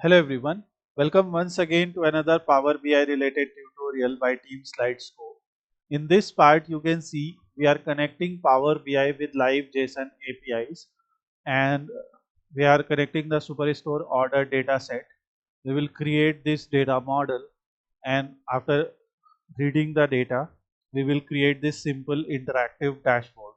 Hello everyone, welcome once again to another Power BI related tutorial by Team Slidescope. In this part you can see we are connecting Power BI with live JSON APIs and we are connecting the Superstore order data set. We will create this data model and after reading the data we will create this simple interactive dashboard.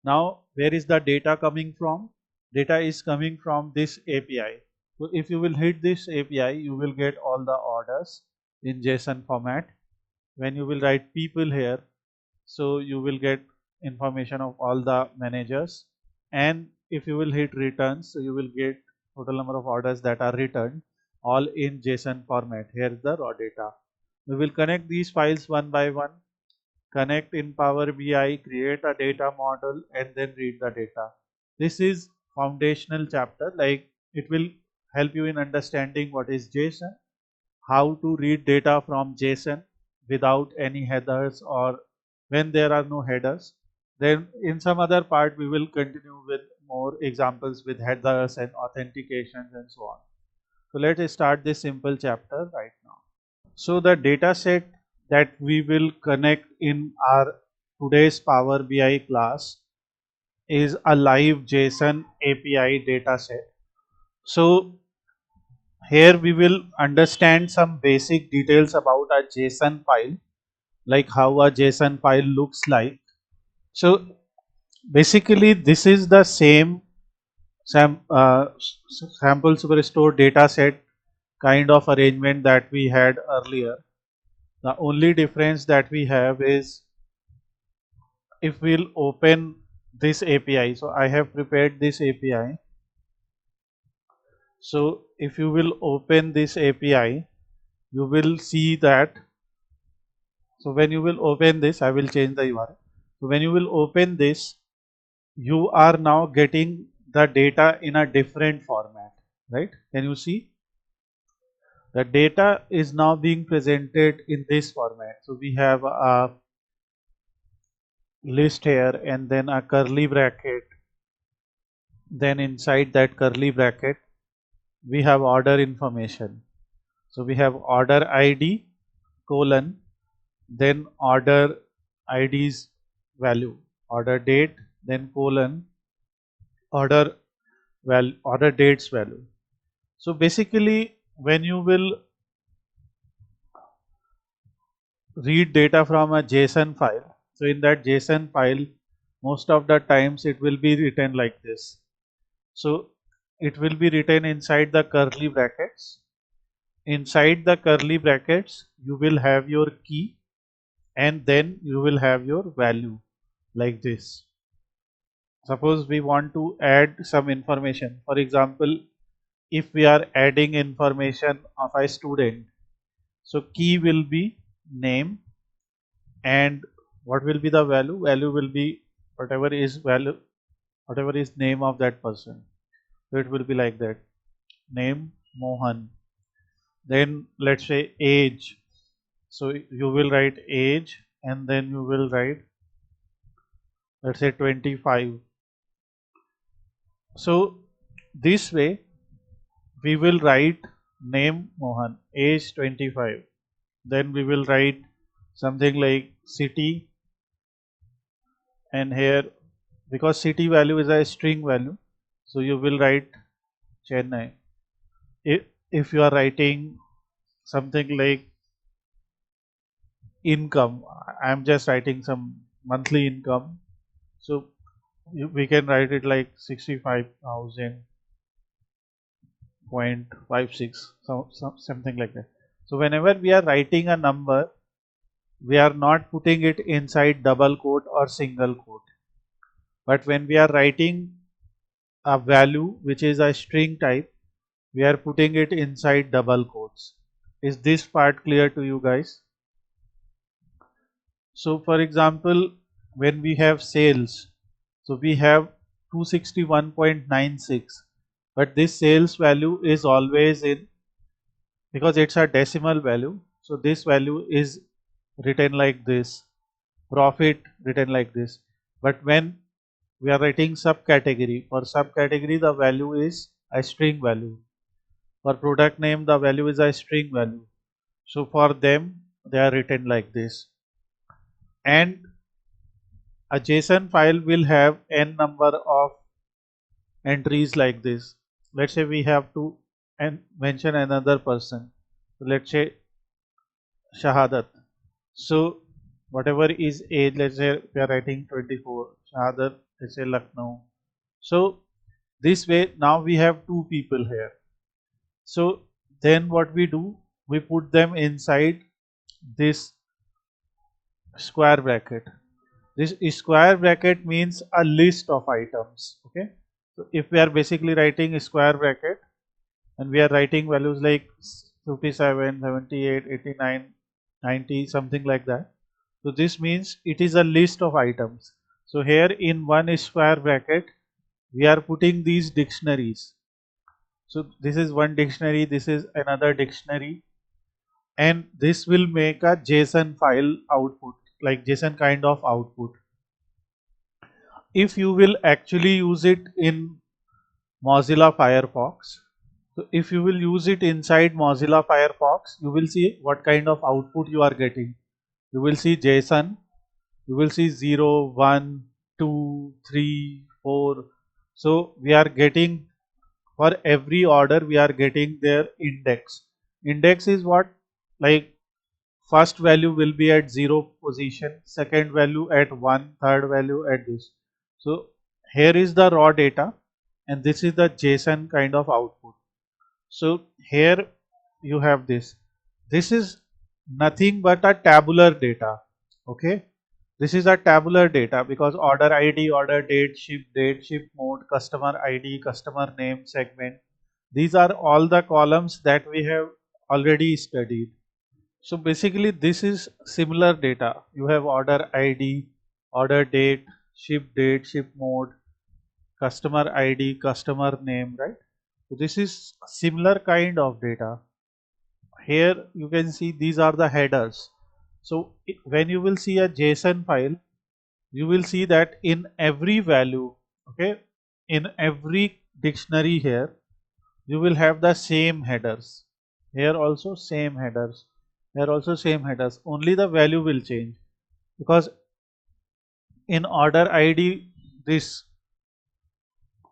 Now, where is the data coming from? Data is coming from this API. So if you will hit this API, you will get all the orders in JSON format. When you will write people here, so you will get information of all the managers. And if you will hit returns, so you will get total number of orders that are returned all in JSON format. Here is the raw data. We will connect these files one by one, connect in Power BI, create a data model and then read the data. This is foundational chapter, like it will help you in understanding what is JSON, how to read data from JSON without any headers or when there are no headers. Then in some other part we will continue with more examples with headers and authentications and so on. So let's start this simple chapter right now. So the data set that we will connect in our today's Power BI class is a live JSON API data set. So here we will understand some basic details about a JSON file, like how a JSON file looks like. So basically this is the same sample superstore data set kind of arrangement that we had earlier. The only difference that we have is if we'll open this API. So I have prepared this API. So if you will open this API, you will see that. So when you will open this, I will change the URL. So when you will open this, you are now getting the data in a different format, right? Can you see? The data is now being presented in this format. So we have a list here and then a curly bracket. Then inside that curly bracket, we have order information. So we have order ID colon, then order ID's value, order date, then colon, order date's value. So basically when you will read data from a JSON file, so in that JSON file most of the times it will be written like this. So it will be written inside the curly brackets. Inside the curly brackets you will have your key and then you will have your value like this. Suppose we want to add some information. For example, if we are adding information of a student, so key will be name and what will be the value? Value will be whatever is name of that person. So it will be like that, name Mohan. Then let's say age. So you will write age and then you will write, let's say 25. So this way we will write name Mohan, age 25. Then we will write something like city, and here because city value is a string value, so you will write Chennai. If you are writing something like income, I am just writing some monthly income, so we can write it like 65,000.56, something like that. So whenever we are writing a number, we are not putting it inside double quote or single quote, but when we are writing a value which is a string type, we are putting it inside double quotes. Is this part clear to you guys? So for example, when we have sales, so we have 261.96, but this sales value is always in, because it's a decimal value, so this value is written like this, profit written like this. But when we are writing subcategory, for subcategory the value is a string value. For product name, the value is a string value. So for them, they are written like this. And a JSON file will have n number of entries like this. Let's say we have to mention another person. So let's say Shahadat. So whatever is age, let's say we are writing 24. Shahadat, let's say Lucknow. So this way now we have two people here. So then what we do, we put them inside this square bracket. This square bracket means a list of items. Okay. So if we are basically writing a square bracket and we are writing values like 57, 78, 89, 90, something like that. So this means it is a list of items. So here in one square bracket, we are putting these dictionaries. So this is one dictionary, this is another dictionary, and this will make a JSON file output, like JSON kind of output. If you will actually use it in Mozilla Firefox, so if you will use it inside Mozilla Firefox, you will see what kind of output you are getting. You will see JSON, you will see 0, 1, 2, 3, 4. So we are getting, for every order we are getting their index. Index is what, like first value will be at 0 position, second value at 1, third value at this. So here is the raw data and this is the JSON kind of output. So here you have this. This is nothing but a tabular data. Okay. This is a tabular data because order ID, order date, ship mode, customer ID, customer name, segment. These are all the columns that we have already studied. So basically this is similar data. You have order ID, order date, ship mode, customer ID, customer name, right? So this is similar kind of data. Here you can see these are the headers. So when you will see a JSON file, you will see that in every value, okay, in every dictionary here, you will have the same headers. Here also same headers. Here also same headers. Only the value will change because in order ID this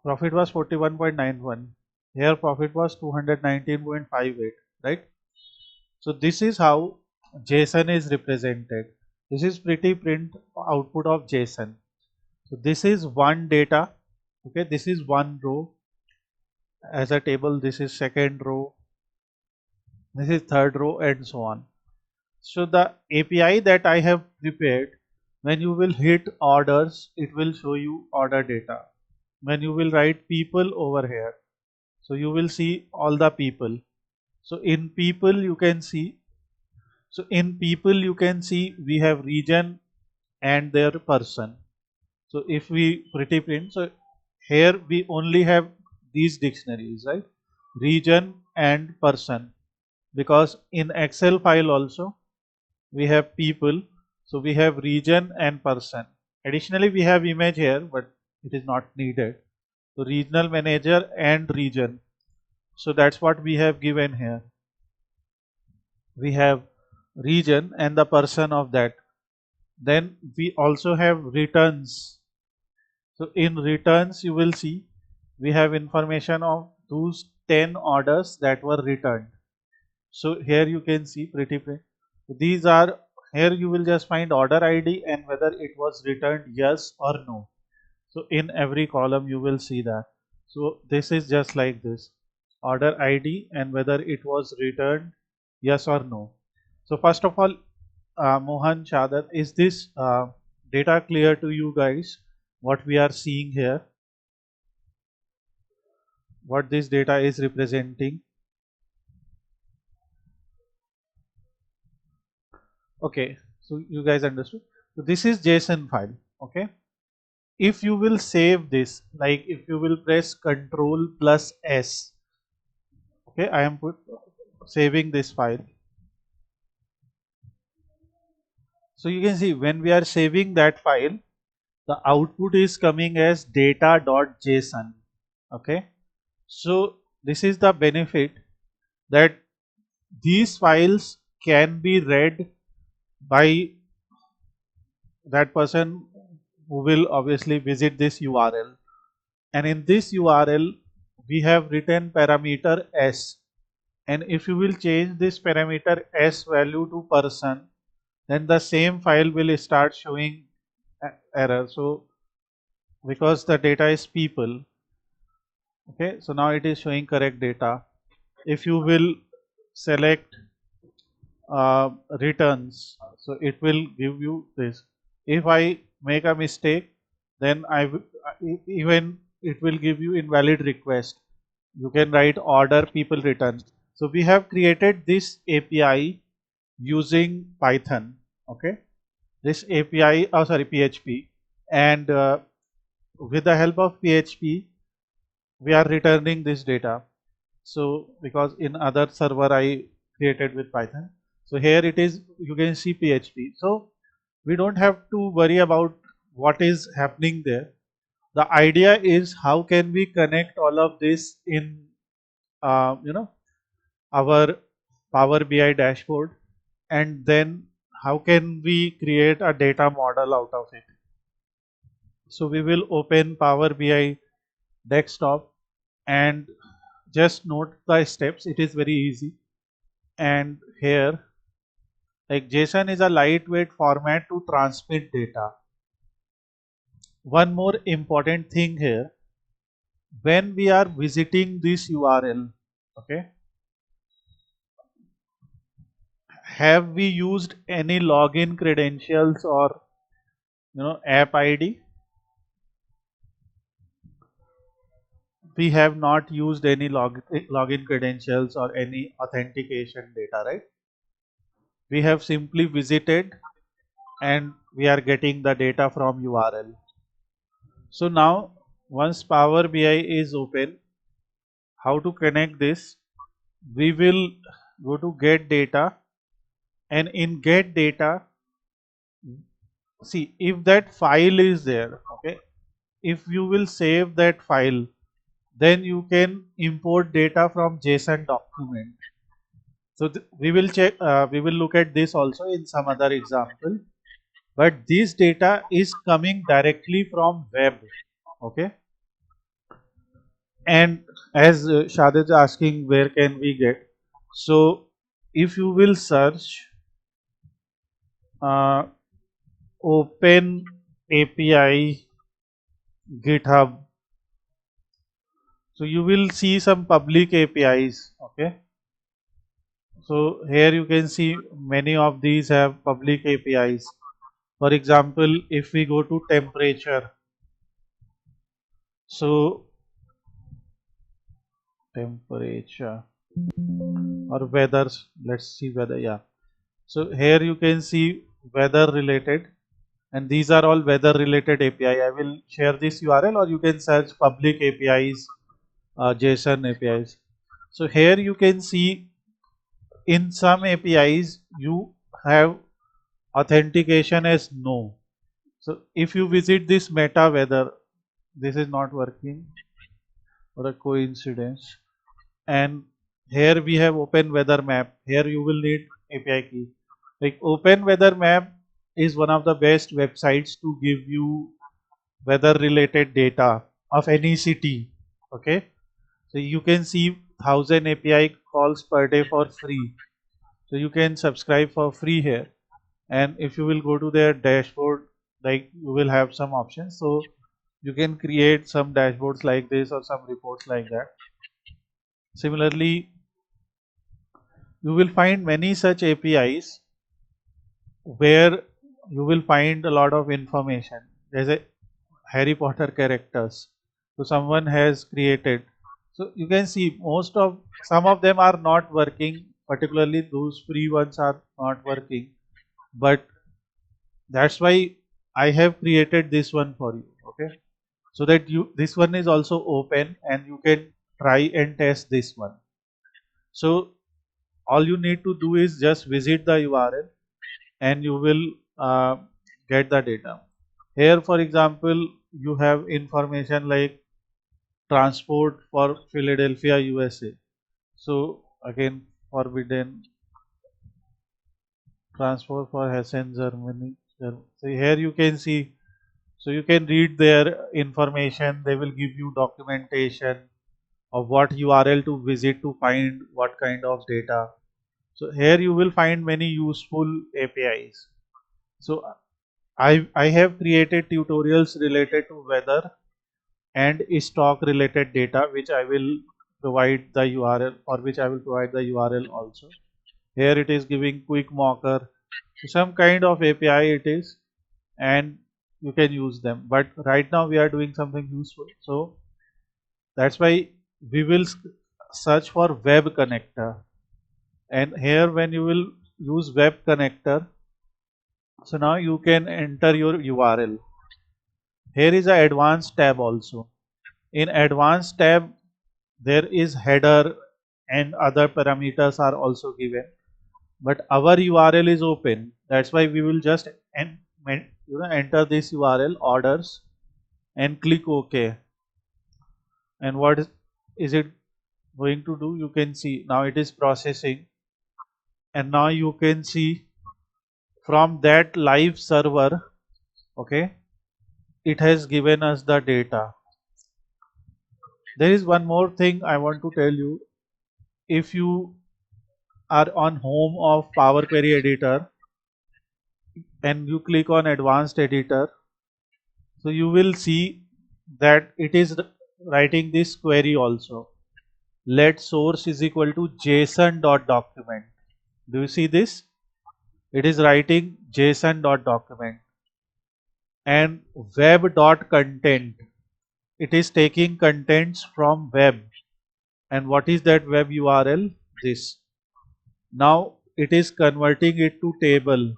profit was 41.91. Here profit was 219.58, right? So this is how JSON is represented. This is pretty print output of JSON. So this is one data. Okay, this is one row as a table. This is second row. This is third row and so on. So the API that I have prepared, when you will hit orders, it will show you order data. When you will write people over here, so you will see all the people. So in people you can see, we have region and their person. So if we pretty print, so here we only have these dictionaries, right? Region and person, because in Excel file also we have people, so we have region and person. Additionally we have image here, but it is not needed. So regional manager and region, so that's what we have given here. We have region and the person of that. Then we also have returns. So in returns you will see we have information of those 10 orders that were returned. So here you can see pretty print. These are, here you will just find order ID and whether it was returned yes or no. So in every column you will see that. So this is just like this, order ID and whether it was returned yes or no. So first of all, Mohan, Shadar, is this data clear to you guys? What we are seeing here, what this data is representing? Okay, so you guys understood. So this is JSON file. Okay, if you will save this, like if you will press Control plus S, okay, I am saving this file. So you can see when we are saving that file, the output is coming as data.json. Okay, so this is the benefit that these files can be read by that person who will obviously visit this URL. And in this URL, we have written parameter s. And if you will change this parameter s value to person, then the same file will start showing error. So because the data is people, okay, so now it is showing correct data. If you will select returns, so it will give you this. If I make a mistake, then even it will give you invalid request. You can write order people return. So we have created this API using Python. Okay, this API, oh sorry, PHP, and with the help of PHP, we are returning this data. So because in other server I created with Python, so here it is, you can see PHP. So we don't have to worry about what is happening there. The idea is how can we connect all of this in our Power BI dashboard, and then how can we create a data model out of it. So we will open Power BI desktop and just note the steps. It is very easy. And here, like, JSON is a lightweight format to transmit data. One more important thing here, when we are visiting this URL, okay, have we used any login credentials or app ID? We have not used any login credentials or any authentication data, right? We have simply visited and we are getting the data from URL. So now once Power BI is open, how to connect this? We will go to get data, and in get data, see if that file is there, okay, if you will save that file, then you can import data from JSON document. So we will check, we will look at this also in some other example, but this data is coming directly from web, okay. And as Shad is asking, where can we get? So if you will search uh, Open API GitHub, so you will see some public APIs, okay. So here you can see many of these have public APIs. For example, if we go to temperature, so temperature or weather, let's see weather, yeah. So here you can see weather related, and these are all weather related API. I will share this URL, or you can search public APIs, JSON APIs. So here you can see in some APIs you have authentication as no. So if you visit this meta weather, this is not working, or a coincidence. And here we have open weather map. Here you will need API key. Like open weather map is one of the best websites to give you weather related data of any city. Okay, so you can see 1,000 API calls per day for free. So you can subscribe for free here. And if you will go to their dashboard, like you will have some options. So you can create some dashboards like this or some reports like that. Similarly, you will find many such APIs where you will find a lot of information. There's a Harry Potter characters, so someone has created. So you can see some of them are not working, particularly those free ones are not working, but that's why I have created this one for you, okay, so that this one is also open and you can try and test this one. So all you need to do is just visit the URL and you will get the data. Here for example, you have information like transport for Philadelphia, USA. So again forbidden transfer for Hessen, Germany. So here you can see, so you can read their information. They will give you documentation of what URL to visit to find what kind of data. So here you will find many useful APIs. So I have created tutorials related to weather and stock related data, which I will provide the URL, or which I will provide the URL also. Here it is giving quick mocker. So some kind of API it is, and you can use them. But right now we are doing something useful. So that's why we will search for web connector. And here when you will use web connector, so now you can enter your URL. Here is an advanced tab also. In advanced tab, there is header and other parameters are also given. But our URL is open. That's why we will just enter this URL orders and click OK. And what is it going to do? You can see now it is processing, and now you can see from that live server, okay, it has given us the data. There is one more thing I want to tell you. If you are on home of Power Query editor and you click on advanced editor, so you will see that it is writing this query also. Let source is equal to JSON.document. Do you see this? It is writing JSON.document. And web.content. It is taking contents from web. And what is that web URL? This. Now it is converting it to table.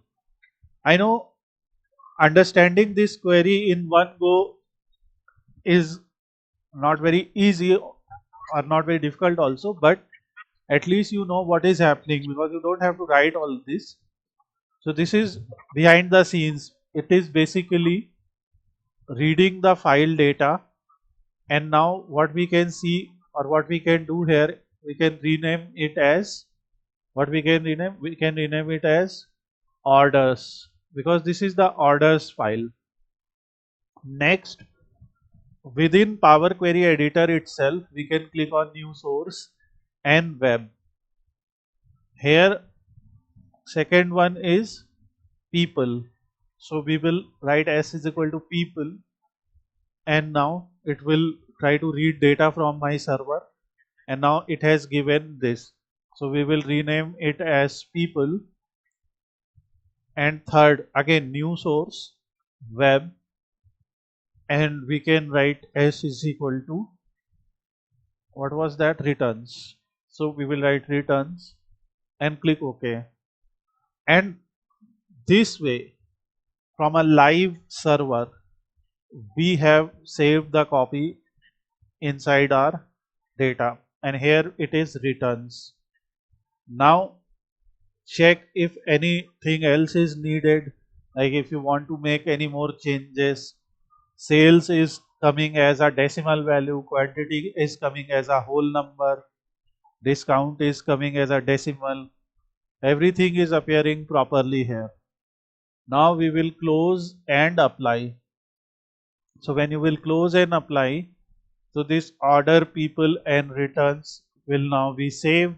I know understanding this query in one go is not very easy or not very difficult also, but at least you know what is happening because you don't have to write all this. So this is behind the scenes. It is basically reading the file data, and now what we can see or what we can do here, we can rename it as what we can rename. We can rename it as orders because this is the orders file. Next, within Power Query editor itself, we can click on new source and web. Here, second one is people. So we will write s is equal to people, and now it will try to read data from my server, and now it has given this. So we will rename it as people. And third, again new source, web, and we can write s is equal to, what was that, returns. So we will write returns and click OK. And this way, from a live server, we have saved the copy inside our data, and here it is returns. Now check if anything else is needed, like if you want to make any more changes. Sales is coming as a decimal value, quantity is coming as a whole number, discount is coming as a decimal. Everything is appearing properly here. Now we will close and apply. So when you will close and apply, so this order, people and returns will now be saved.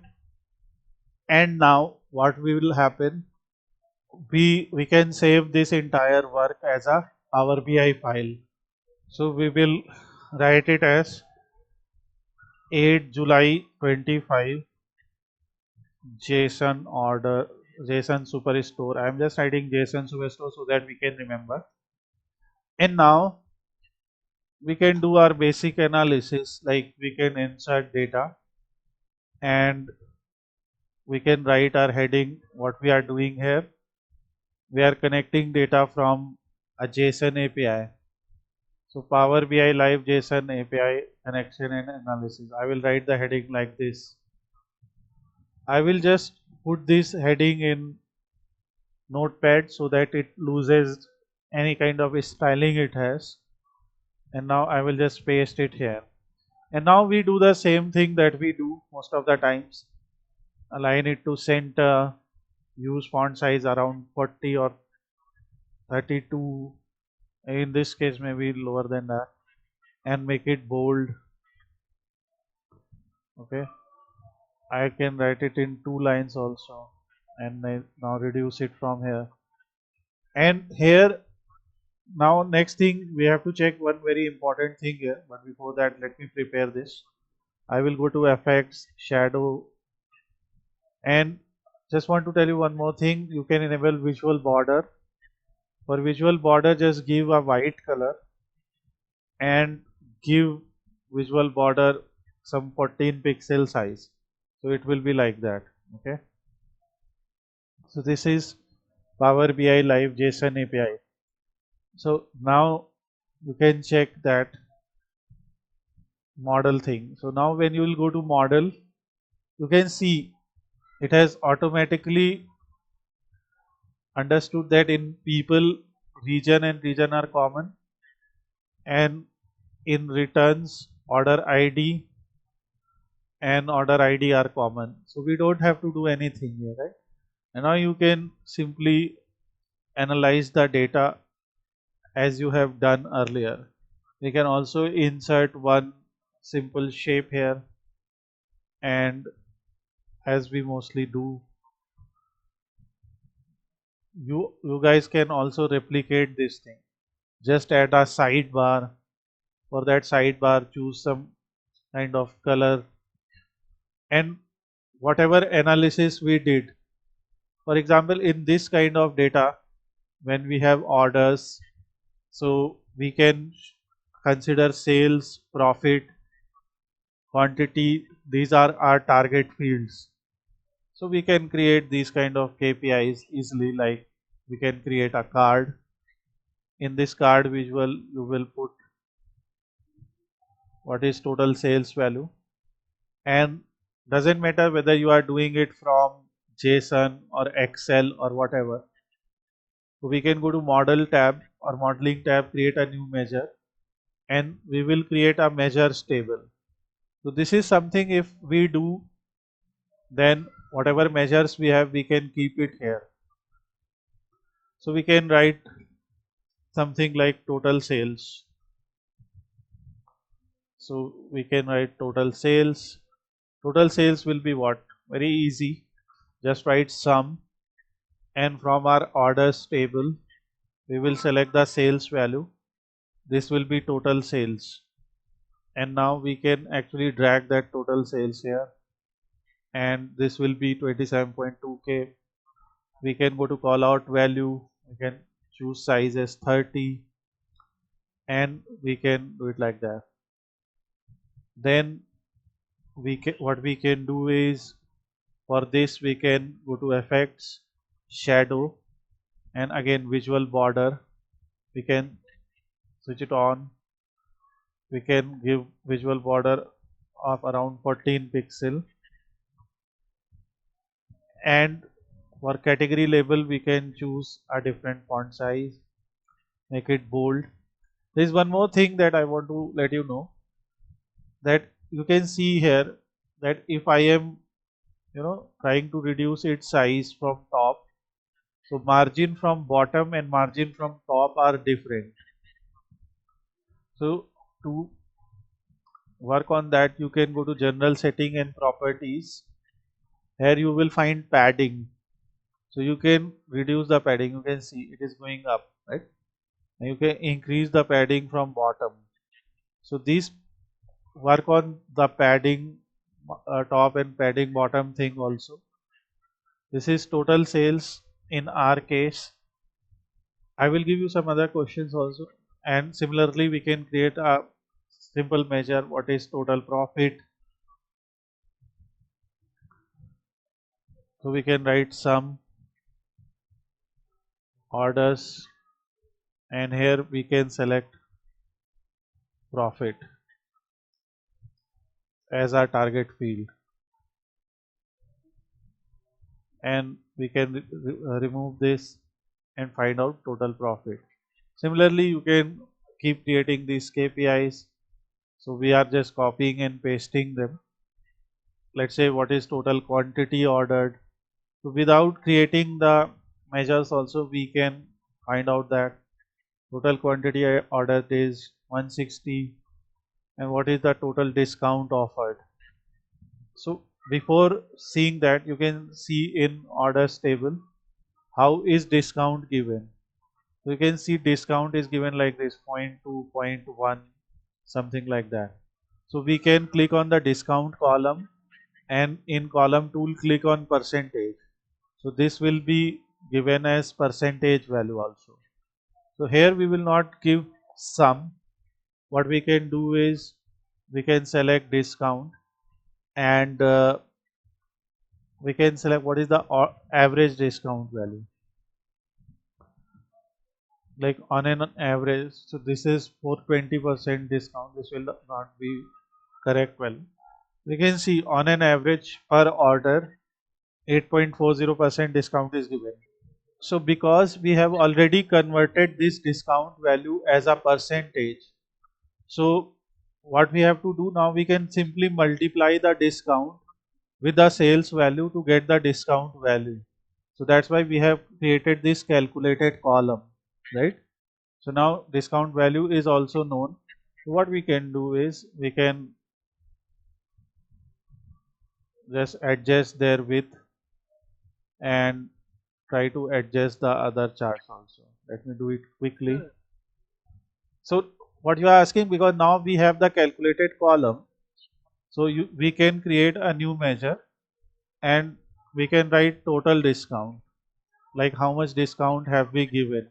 And now what will happen, we can save this entire work as a Power BI file. So we will write it as 8 July 25 JSON order, JSON Superstore. I am just writing JSON Superstore so that we can remember. And now we can do our basic analysis, like we can insert data and we can write our heading. What we are doing here, we are connecting data from a JSON API. So Power BI Live JSON API connection and analysis. I will write the heading like this. I will just put this heading in Notepad so that it loses any kind of styling it has. And now I will just paste it here. And now we do the same thing that we do most of the times. align it to center, use font size around 40 or 32, in this case maybe lower than that, and make it bold. Okay, I can write it in 2 lines also, and now reduce it from here. And here, now next thing we have to check one very important thing here, but before that let me prepare this. I will go to effects, shadow, and just want to tell you one more thing. You can enable visual border. For visual border, just give a white color and give visual border some 14 pixel size. So it will be like that. Okay. So this is Power BI Live JSON API. So now you can check that model thing. So now when you will go to model, you can see it has automatically understood that in people, region and region are common, and in returns, order ID and order ID are common. So we don't have to do anything here, right? And now you can simply analyze the data as you have done earlier. We can also insert one simple shape here, and as we mostly do, you guys can also replicate this thing. Just add a sidebar. For that sidebar, choose some kind of color, and whatever analysis we did, for example in this kind of data, when we have orders, so we can consider sales, profit, quantity. These are our target fields. So we can create these kind of KPIs easily, like we can create a card. In this card visual, you will put what is total sales value, and doesn't matter whether you are doing it from JSON or Excel or whatever. So we can go to model tab or modeling tab, create a new measure, and we will create a measures table. So this is something, if we do, then whatever measures we have, we can keep it here. So we can write something like total sales. So we can write total sales. Total sales will be what? Very easy. Just write sum, and from our orders table, we will select the sales value. This will be total sales. And now we can actually drag that total sales here, and this will be 27.2k. We can go to call out value, we can choose size as 30, and we can do it like that. Then what we can do is, for this we can go to effects, shadow, and again visual border. We can switch it on. We can give visual border of around 14 pixel, and for category label we can choose a different font size, make it bold. There is one more thing that I want to let you know, that you can see here that if I am trying to reduce its size from top, so margin from bottom and margin from top are different. So to work on that, you can go to general setting and properties. Here you will find padding. So you can reduce the padding. You can see it is going up, right? And you can increase the padding from bottom. So these work on the padding top and padding bottom thing also. This is total sales in our case. I will give you some other questions also, and similarly we can create a simple measure, what is total profit. So we can write sum, orders, and here we can select profit as our target field, and we can remove this and find out total profit. Similarly, you can keep creating these KPIs. So we are just copying and pasting them. let's say what is total quantity ordered. So without creating the measures also we can find out that total quantity ordered is 160 and what is the total discount offered. So before seeing that, you can see in orders table how is discount given. So you can see discount is given like this 0.2, 0.1, something like that. So we can click on the discount column and in column tool click on percentage. So this will be given as percentage value also. So here we will not give sum. What we can do is we can select discount and we can select what is the average discount value, like on an average. So this is for 20% discount, this will not be correct value. We can see on an average per order 8.40% discount is given. So because we have already converted this discount value as a percentage, so what we have to do now, we can simply multiply the discount with the sales value to get the discount value. So that's why we have created this calculated column, right? So now discount value is also known. So what we can do is we can just adjust their width and try to adjust the other charts also. Let me do it quickly. So what you are asking, because now we have the calculated column, so we can create a new measure and we can write total discount, like how much discount have we given.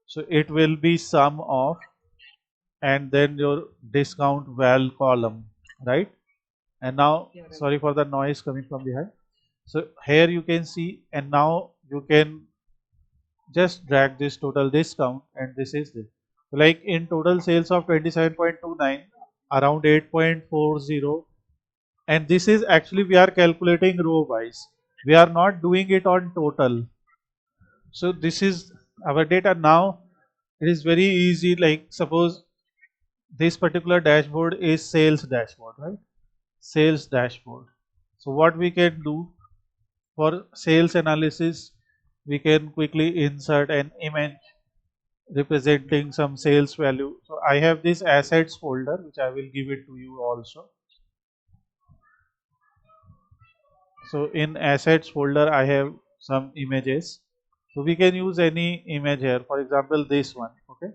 So it will be sum of and then your discount val column, right? And now, sorry for the noise coming from behind. So here you can see, and now you can just drag this total discount, and this is it. Like in total sales of 27.29, around 8.40, and this is actually we are calculating row wise. We are not doing it on total. So this is our data. Now it is very easy. Like suppose this particular dashboard is sales dashboard, right? Sales dashboard. So what we can do for sales analysis, we can quickly insert an image representing some sales value. So I have this assets folder which I will give it to you also. So in assets folder I have some images. So we can use any image here, for example this one, okay?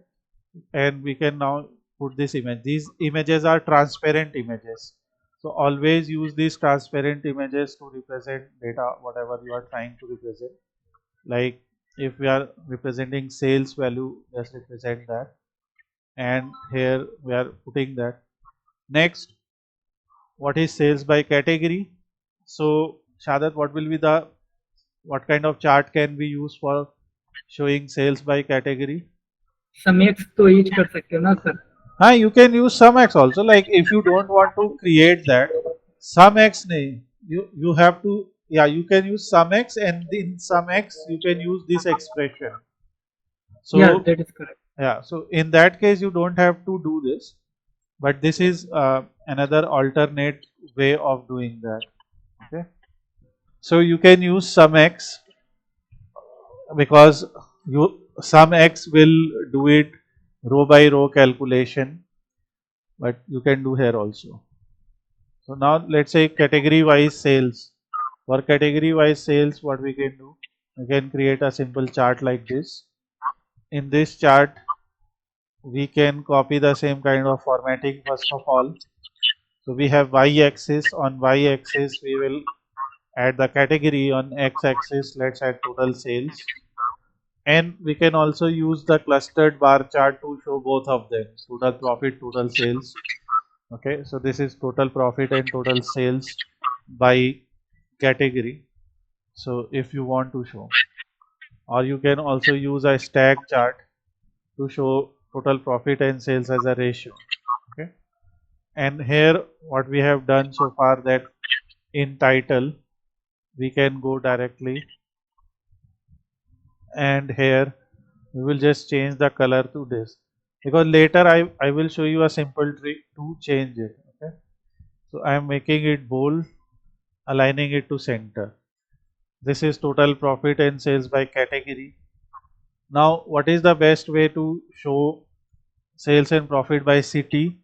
And we can now put this image. These images are transparent images. So always use these transparent images to represent data, whatever you are trying to represent. Like if we are representing sales value, just represent that. And here we are putting that. Next, what is sales by category? So Shadat, what kind of chart can we use for showing sales by category? Some X तो each कर सकते हो ना sir? You can use some X also. Like if you don't want to create that, some X nahi. You have to, yeah, you can use some X, and in some X you can use this expression. So Yeah, that is correct. yeah, so in that case you don't have to do this, but this is another alternate way of doing that. Okay, so you can use some X because some X will do it row by row calculation, but you can do here also. So now let's say category wise sales. For category wise sales, what we can do? We can create a simple chart like this. In this chart, we can copy the same kind of formatting first of all. So we have y-axis. On y-axis, we will add the category. On x-axis, let's add total sales. And we can also use the clustered bar chart to show both of them, total profit, total sales. Okay, so this is total profit and total sales by category. So if you want to show, or you can also use a stack chart to show total profit and sales as a ratio. Okay, and here what we have done so far, that in title we can go directly, and here we will just change the color to this, because later I will show you a simple trick to change it. Okay, so I am making it bold aligning it to center. This is total profit and sales by category. Now, what is the best way to show sales and profit by city?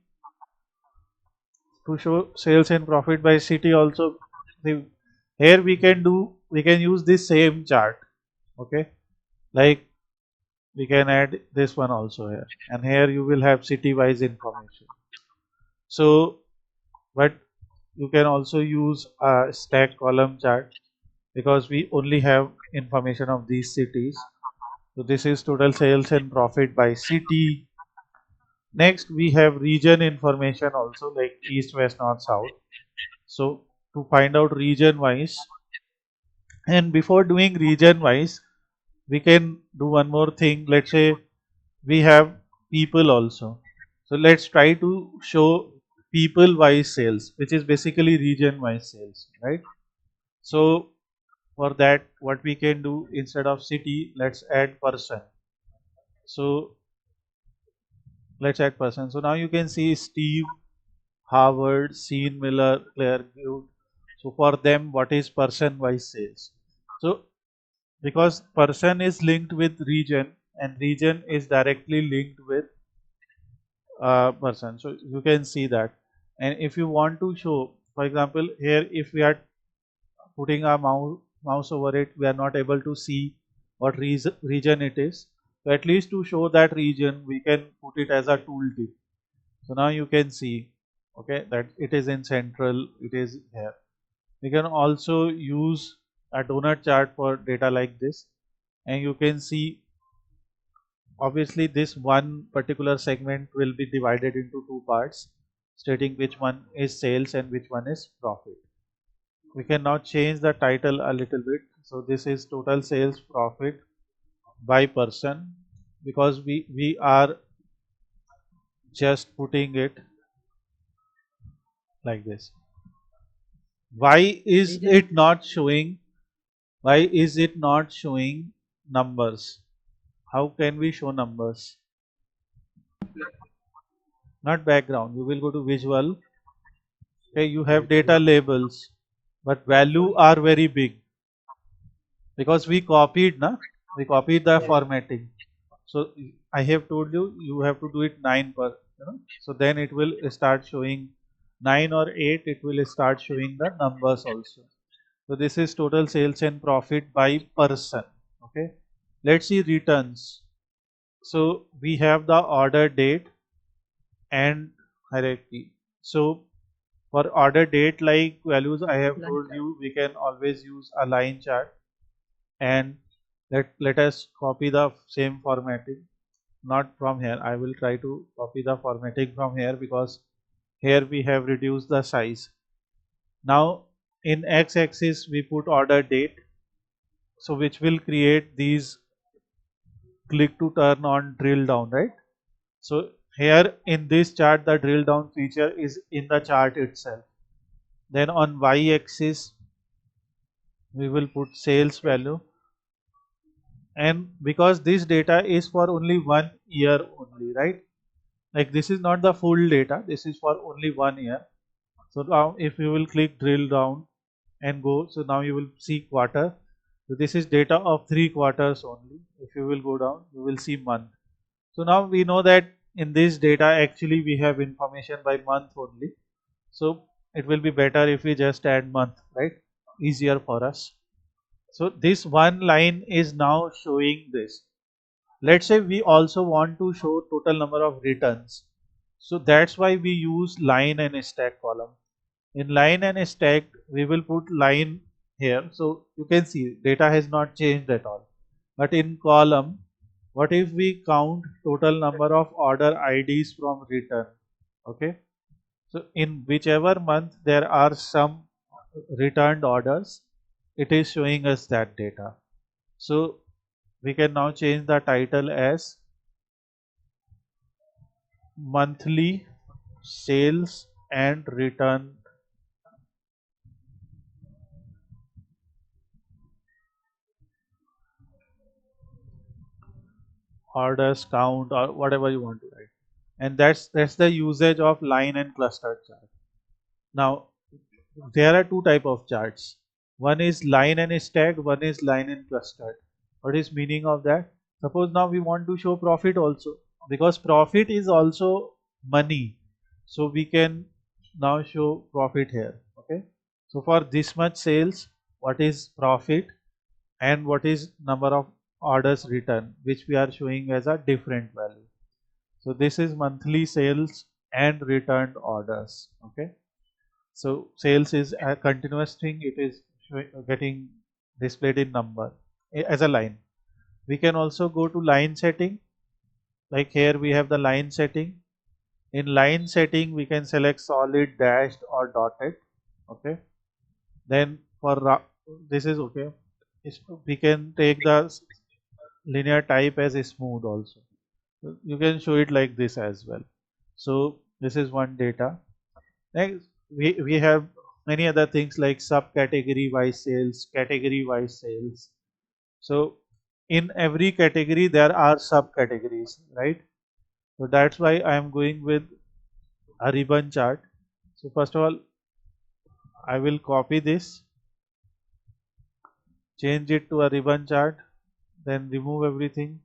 To show sales and profit by city also, here we can use this same chart. Okay, like we can add this one also here, and here you will have city wise information. So, but you can also use a stack column chart because we only have information of these cities. So this is total sales and profit by city. Next we have region information also, like east, west, north, south. So to find out region wise, and before doing region wise, we can do one more thing. Let's say we have people also. So let's try to show people wise sales, which is basically region wise sales, right? So for that, what we can do, instead of city, let's add person. So let's add person. So now you can see Steve, Harvard, Sean Miller, Claire Good. So for them, what is person wise sales? So because person is linked with region and region is directly linked with person. So you can see that. And if you want to show, for example, here if we are putting our mouse over it, we are not able to see what region it is. So at least to show that region, we can put it as a tooltip. So now you can see, okay, that it is in central, it is here. We can also use a donut chart for data like this, and you can see obviously this one particular segment will be divided into two parts, stating which one is sales and which one is profit. We can now change the title a little bit. So this is total sales profit by person, because we are just putting it like this. Why is it not showing? Why is it not showing numbers? How can we show numbers? Not background. You will go to visual. Okay, you have data labels, but value are very big because we copied, na? We copied the formatting. So I have told you have to do it 9 per, so then it will start showing 9 or 8, it will start showing the numbers also. So this is total sales and profit by person. Okay, let's see returns. So we have the order date and hierarchy. So for order date like values, I have told you we can always use a line chart, and let us copy the same formatting. Not from here, I will try to copy the formatting from here because here we have reduced the size. Now in x-axis we put order date, so which will create these click to turn on drill down, right? So here in this chart the drill down feature is in the chart itself. Then on y-axis we will put sales value, and because this data is for only 1 year only, right? Like this is not the full data, this is for only 1 year. So now if you will click drill down and go, so now you will see quarter. So this is data of 3 quarters only. If you will go down, you will see month. So now we know that in this data actually we have information by month only. So it will be better if we just add month, right? Easier for us. So this one line is now showing this. Let's say we also want to show total number of returns. So that's why we use line and stack column. In line and stack, we will put line here. So you can see data has not changed at all. But in column, what if we count total number of order IDs from return? Okay. So in whichever month there are some returned orders, it is showing us that data. So we can now change the title as monthly sales and return orders count, or whatever you want to write. And that's the usage of line and cluster chart. Now there are two type of charts. One is line and stacked, one is line and clustered. What is meaning of that? Suppose now we want to show profit also, because profit is also money. So we can now show profit here. Okay. So for this much sales, what is profit and what is number of orders returned, which we are showing as a different value. So this is monthly sales and returned orders. Okay. So sales is a continuous thing. It is getting displayed in number as a line. We can also go to line setting. Like here we have the line setting. In line setting, we can select solid, dashed or dotted. Okay. Then for this is okay. We can take the linear type as a smooth also. You can show it like this as well. So this is one data. Next, we have many other things like subcategory wise sales, category wise sales. So in every category there are subcategories, right? So that's why I am going with a ribbon chart. So first of all, I will copy this, change it to a ribbon chart, then remove everything.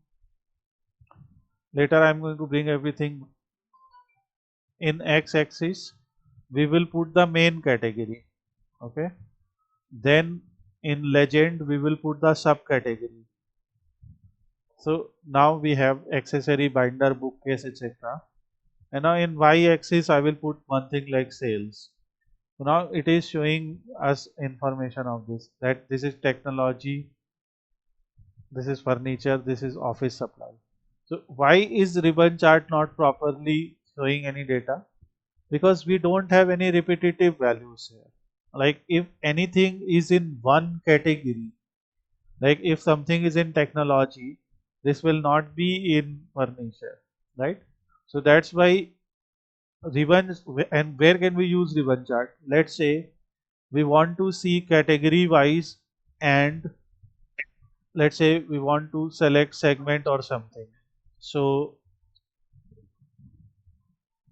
Later I am going to bring everything in x-axis. We will put the main category. Okay. Then in legend we will put the subcategory. So now we have accessory, binder, bookcase, etc. And now in y-axis I will put one thing like sales. So now it is showing us information of this, that this is technology, this is furniture, this is office supply. So why is ribbon chart not properly showing any data? Because we don't have any repetitive values here. Like if anything is in one category, like if something is in technology, this will not be in furniture, right? So that's why ribbon, and where can we use ribbon chart? Let's say we want to see category wise, and let's say we want to select segment or something. So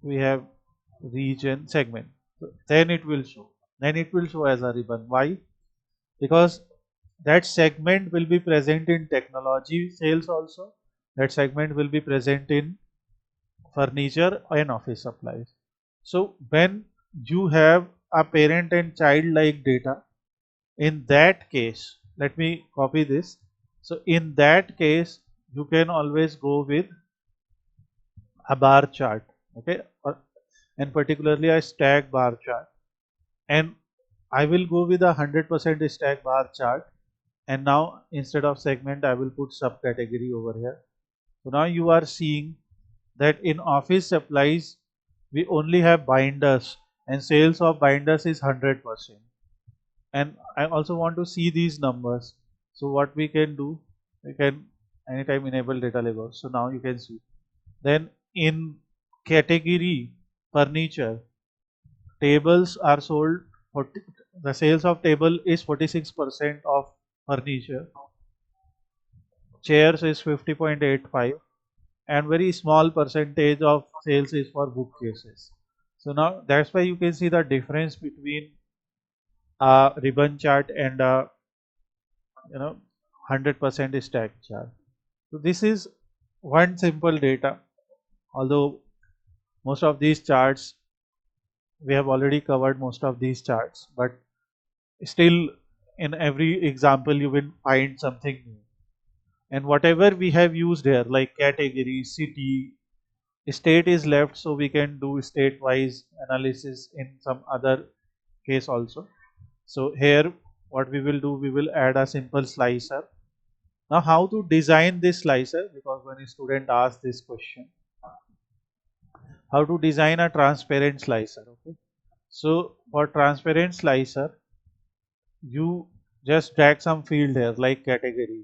we have region segment. So then it will show. Then it will show as a ribbon. Why? Because that segment will be present in technology sales also. That segment will be present in furniture and office supplies. So when you have a parent and child like data, in that case, let me copy this. So in that case, you can always go with a bar chart, okay, and particularly a stack bar chart. And I will go with a 100% stack bar chart. And now instead of segment, I will put subcategory over here. So now you are seeing that in office supplies, we only have binders, and sales of binders is 100%. And I also want to see these numbers. So what we can do, we can anytime enable data label. So now you can see. Then in category furniture, tables are sold. 40, the sales of table is 46% of furniture. Chairs is 50.85, and very small percentage of sales is for bookcases. So now that's why you can see the difference between a ribbon chart and a 100% stack chart. So this is one simple data. Although most of these charts we have already covered most of these charts, but still in every example you will find something new. And whatever we have used here like category, city, state is left, so we can do state wise analysis in some other case also. So here what we will do, we will add a simple slicer. Now how to design this slicer, because when a student asks this question, how to design a transparent slicer. Okay, so for transparent slicer, you just drag some field here like category,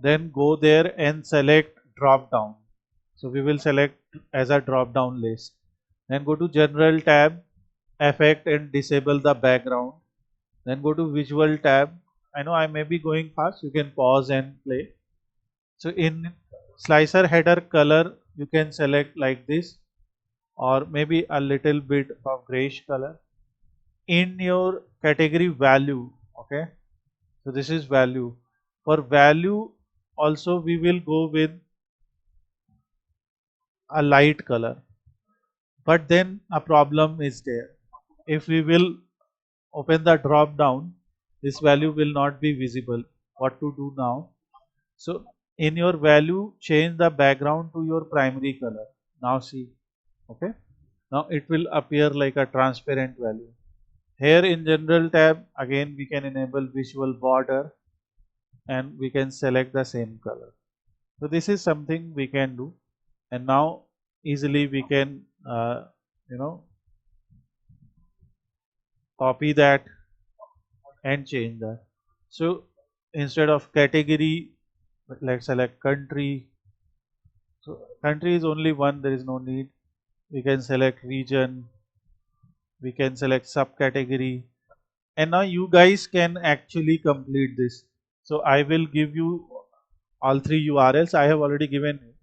then go there and select drop down. So we will select as a drop down list. Then go to general tab, effect, and disable the background. Then go to visual tab. I know I may be going fast, you can pause and play. So in slicer header color, you can select like this, or maybe a little bit of grayish color. in your category value. Okay, so this is value. For value also we will go with a light color, but then a problem is there. If we will open the drop down, this value will not be visible. What to do now? So in your value, change the background to your primary color. Now see, okay, now it will appear like a transparent value. Here in general tab, again we can enable visual border and we can select the same color. So this is something we can do, and now easily we can you know copy that and change that. So instead of category, let's select country. So country is only one, there is no need. We can select region, we can select subcategory, and now you guys can actually complete this. So I will give you all three URLs. I have already given you.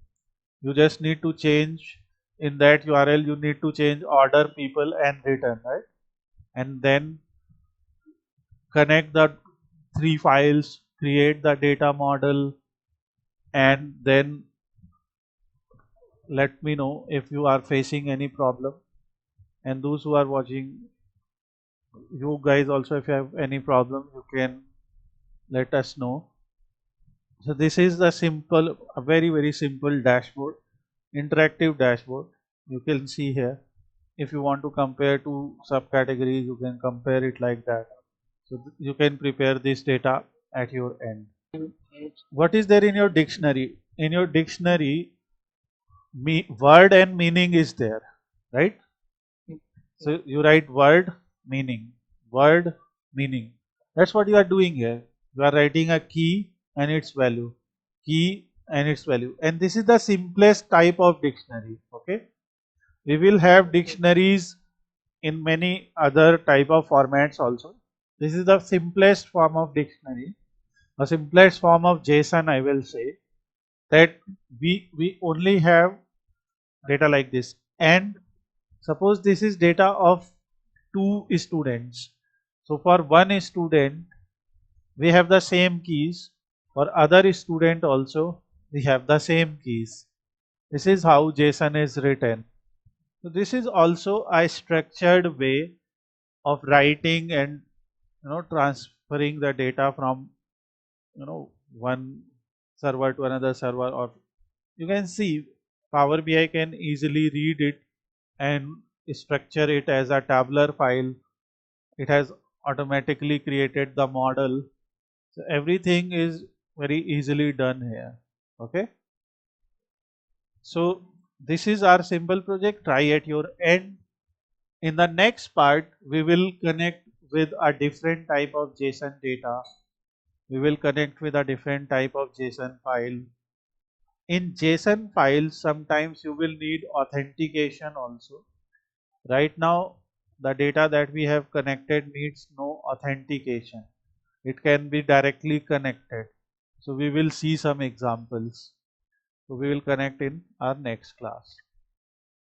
You just need to change in that URL. You need to change order, people, and return, right? And then connect the three files, create the data model, and then let me know if you are facing any problem. And those who are watching, you guys also, if you have any problem, you can let us know. So this is the simple, a very simple dashboard, interactive dashboard. You can see here. If you want to compare two subcategories, you can compare it like that. So you can prepare this data at your end. What is there in your dictionary? In your dictionary, word and meaning is there, right? So you write word, meaning, word, meaning. That's what you are doing here. You are writing a key and its value, key and its value. And this is the simplest type of dictionary. Okay. We will have dictionaries in many other type of formats also. This is the simplest form of dictionary, the simplest form of JSON, I will say, that we only have data like this. And suppose this is data of two students. So for one student, we have the same keys. For other student also, we have the same keys. This is how JSON is written. So this is also a structured way of writing and transferring the data from one server to another server. Or you can see Power BI can easily read it and structure it as a tabular file. It has automatically created the model. So everything is very easily done here. Okay. So this is our simple project. Try at your end. In the next part, we will connect with a different type of JSON data. We will connect with a different type of JSON file. In JSON files, sometimes you will need authentication also. Right now, the data that we have connected needs no authentication. It can be directly connected. So we will see some examples. So we will connect in our next class.